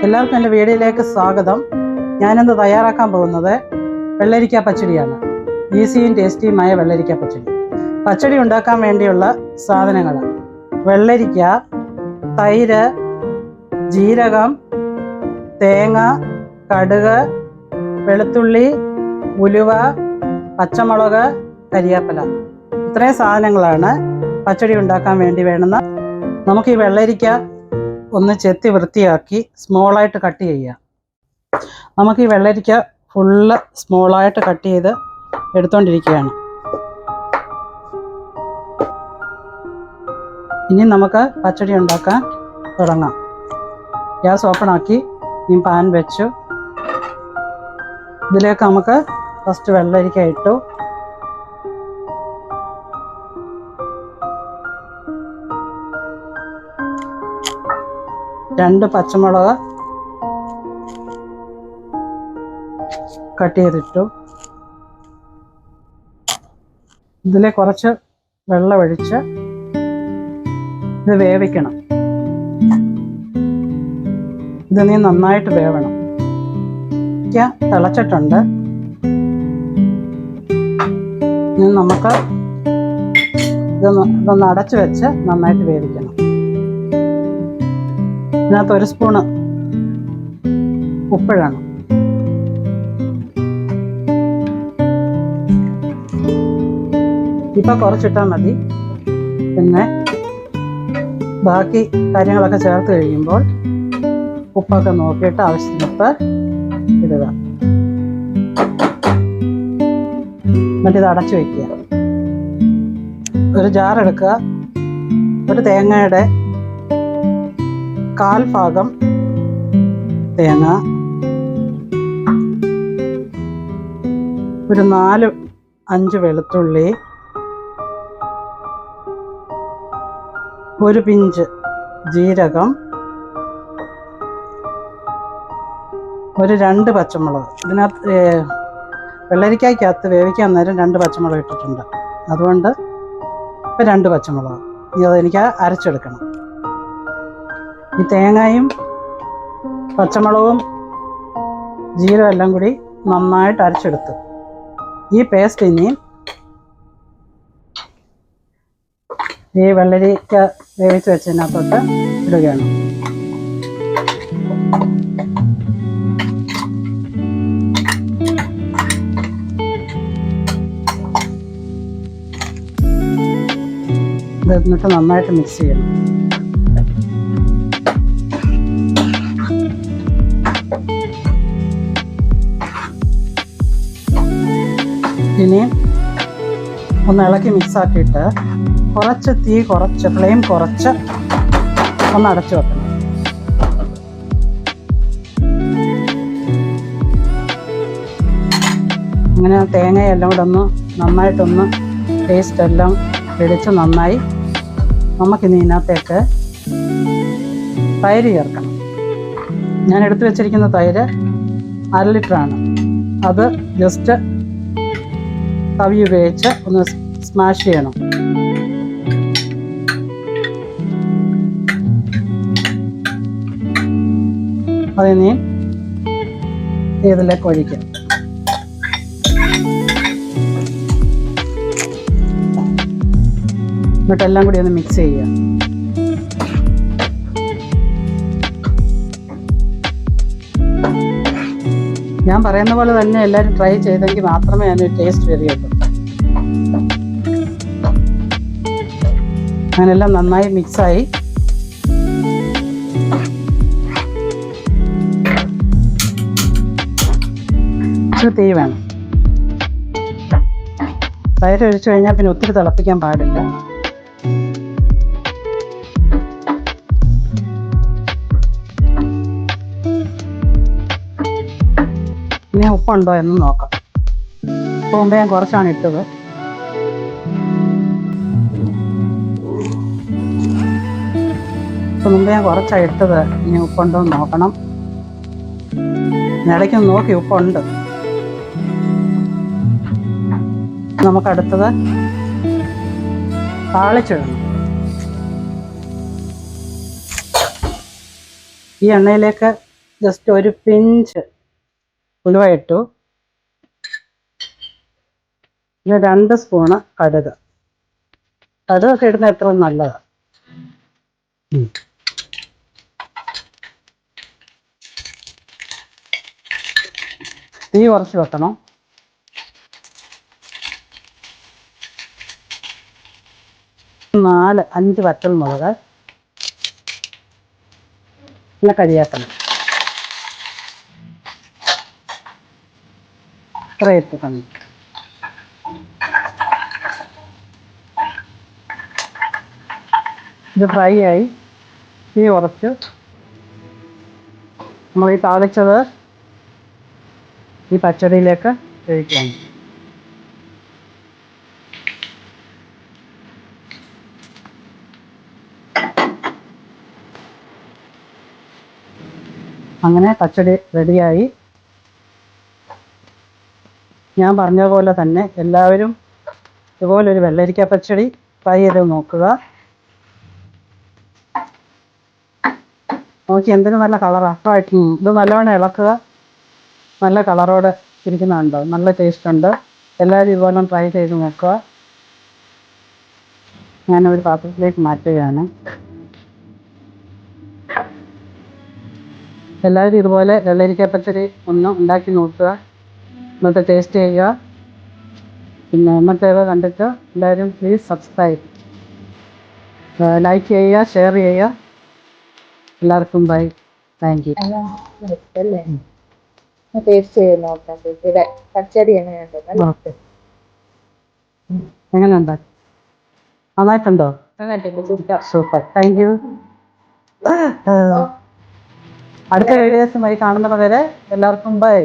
എല്ലാവർക്കും എൻ്റെ വീഡിയോയിലേക്ക് സ്വാഗതം. ഞാനിന്ന് തയ്യാറാക്കാൻ പോകുന്നത് വെള്ളരിക്ക പച്ചടിയാണ്. ഈസിയും ടേസ്റ്റിയുമായ വെള്ളരിക്ക പച്ചടി. പച്ചടി ഉണ്ടാക്കാൻ വേണ്ടിയുള്ള സാധനങ്ങൾ: വെള്ളരിക്ക, തൈര്, ജീരകം, തേങ്ങ, കടുക്, വെളുത്തുള്ളി, ഉലുവ, പച്ചമുളക്, കരിയാപ്പില. ഇത്രയും സാധനങ്ങളാണ് പച്ചടി ഉണ്ടാക്കാൻ വേണ്ടി വേണ്ടുന്ന. നമുക്ക് ഈ വെള്ളരിക്ക ഒന്ന് ചെത്തി വൃത്തിയാക്കി സ്മോളായിട്ട് കട്ട് ചെയ്യാം. നമുക്ക് ഈ വെള്ളരിക്ക ഫുള്ള് സ്മോളായിട്ട് കട്ട് ചെയ്ത് എടുത്തുകൊണ്ടിരിക്കുകയാണ്. ഇനി നമുക്ക് പച്ചടി ഉണ്ടാക്കാൻ തുടങ്ങാം. ഗ്യാസ് ഓപ്പണാക്കി ഈ പാൻ വെച്ചു. ഇതിലേക്ക് നമുക്ക് ഫസ്റ്റ് വെള്ളരിക്ക ഇട്ടു. രണ്ട് പച്ചമുളക് കട്ട് ചെയ്തിട്ടു. ഇതിലെ കുറച്ച് വെള്ളം ഒഴിച്ച് ഇത് വേവിക്കണം. ഇത് നീ നന്നായിട്ട് വേവണം. തിളച്ചിട്ടുണ്ട്. ഇനി നമുക്ക് ഇതൊന്ന് അടച്ചു വെച്ച് നന്നായിട്ട് വേവിക്കണം. ഇതിനകത്ത് 1 സ്പൂണ് ഉപ്പിടണം. ഇപ്പം കുറച്ചിട്ടാൽ മതി. പിന്നെ ബാക്കി കാര്യങ്ങളൊക്കെ ചേർത്ത് കഴിയുമ്പോൾ ഉപ്പൊക്കെ നോക്കിയിട്ട് ആവശ്യത്തിന് ഉപ്പ് ഇടുക. എന്നിട്ട് ഇത് അടച്ചു വയ്ക്കുക. ഒരു ജാർ എടുക്കുക. ഒരു തേങ്ങയുടെ 1/4 ഭാഗം തേങ്ങ, ഒരു 4-5 വെളുത്തുള്ളി, ഒരു പിഞ്ച് ജീരകം, ഒരു 2 പച്ചമുളക്. ഇതിനകത്ത് വെള്ളരിക്കകത്ത് വേവിക്കാൻ നേരം 2 പച്ചമുളക് ഇട്ടിട്ടുണ്ട്. അതുകൊണ്ട് ഇപ്പം 2 പച്ചമുളക്. ഇനി അതെനിക്ക് അരച്ചെടുക്കണം. ഈ തേങ്ങയും പച്ചമുളകും ജീരകം എല്ലാം കൂടി നന്നായിട്ട് അരച്ചെടുത്തു. ഈ പേസ്റ്റ് ഇനി ഈ വെള്ളരിക്ക വേവിച്ച് വെച്ചതിനകത്തോട്ട് ഇടുകയാണ്. ഇത് എന്നിട്ട് നന്നായിട്ട് മിക്സ് ചെയ്യണം. ഇനി ഒന്ന് ഇളക്കി മിക്സാക്കിയിട്ട് ഫ്ലെയിം കുറച്ച് ഒന്ന് അടച്ചു വെക്കണം. അങ്ങനെ തേങ്ങയെല്ലാം കൂടെ ഒന്ന് നന്നായിട്ടൊന്ന് ടേസ്റ്റ് എല്ലാം പിടിച്ച് നന്നായി. നമുക്കിനി ഇതിനകത്തേക്ക് തൈര് ചേർക്കണം. ഞാൻ എടുത്തു വെച്ചിരിക്കുന്ന തൈര് 1/2 ലിറ്ററാണ്. അത് ജസ്റ്റ് തവി ഉപയോഗിച്ച് ഒന്ന് സ്മാഷ് ചെയ്യണം. അതിനി ഇതിലേക്ക് ഒഴിക്കാം. എന്നിട്ടെല്ലാം കൂടി ഒന്ന് മിക്സ് ചെയ്യുക. ഞാൻ പറയുന്ന പോലെ തന്നെ എല്ലാവരും ട്രൈ ചെയ്തെങ്കിൽ മാത്രമേ അതിനൊരു ടേസ്റ്റ് വരികയുള്ളൂ. അങ്ങനെല്ലാം നന്നായി മിക്സായി. തീ വേണം. തൈര് ഒഴിച്ചു കഴിഞ്ഞാൽ പിന്നെ ഒത്തിരി തിളപ്പിക്കാൻ പാടില്ല. ഇനി ഉപ്പുണ്ടോ എന്ന് നോക്കാം. ഉപ്പ് മുമ്പ് ഞാൻ കുറച്ചാണ് ഇട്ടത്. മുമ്പ് ഞാൻ കുറച്ചാണ് ഇട്ടത്. ഇനി ഉപ്പുണ്ടോ എന്ന് നോക്കണം. ഇടയ്ക്കൊന്ന് നോക്കി ഉപ്പുണ്ട്. നമുക്കടുത്തത് താളിച്ചിടണം. ഈ എണ്ണയിലേക്ക് ജസ്റ്റ് ഒരു പിഞ്ച് ഉലുവ ഇട്ടു. പിന്നെ 2 സ്പൂണ് കടുക്. കടുകൊക്കെ ഇടുന്ന എത്ര നല്ലതാണ്. തീ കുറച്ച് വെക്കണം. നാല് 5 വറ്റൽമുളക് പിന്നെ കരിയാക്കണം. ഇത്ര ഇട്ടിട്ടുണ്ട്. ഇത് ഫ്രൈ ആയി. തീ കുറച്ച് നമ്മൾ ഈ താളിച്ചത് ഈ പച്ചടിയിലേക്ക് ഒഴിക്കണം. അങ്ങനെ പച്ചടി റെഡിയായി. ഞാൻ പറഞ്ഞ പോലെ തന്നെ എല്ലാവരും ഇതുപോലൊരു വെള്ളരിക്ക പച്ചടി ട്രൈ ചെയ്ത് നോക്കുക. നോക്കി എന്തിനു നല്ല കളറാണ്. ഇത് നല്ലവണ്ണം ഇളക്കുക. നല്ല കളറോടെ ഇരിക്കുന്നുണ്ടോ, നല്ല ടേസ്റ്റ് ഉണ്ട്. എല്ലാവരും ഇതുപോലെ ട്രൈ ചെയ്ത് നോക്കുക. ഞാനൊരു പാത്രത്തിലേക്ക് മാറ്റുകയാണ്. എല്ലാവരും ഇതുപോലെ വെള്ളരിക്ക പച്ചടി ഒന്ന് ഉണ്ടാക്കി നോക്കുക, എന്നിട്ട് ടേസ്റ്റ് ചെയ്യുക. പിന്നെ ഇന്നത്തേവ കണ്ടിട്ട് എല്ലാവരും പ്ലീസ് സബ്സ്ക്രൈബ്, ലൈക്ക് ചെയ്യുക, ഷെയർ ചെയ്യുക. എല്ലാവർക്കും ബൈ. Thank you. ടേസ്റ്റ് ചെയ്ത് നോക്കാം ചേച്ചിയുടെ പച്ചടി എങ്ങനെയുണ്ടെന്ന്. എങ്ങനെയുണ്ട്? നന്നായിട്ടുണ്ടോ? സൂപ്പർ. Thank you. അടുത്ത വീഡിയോസുമായി കാണുന്നത് വരെ എല്ലാവർക്കും ബൈ.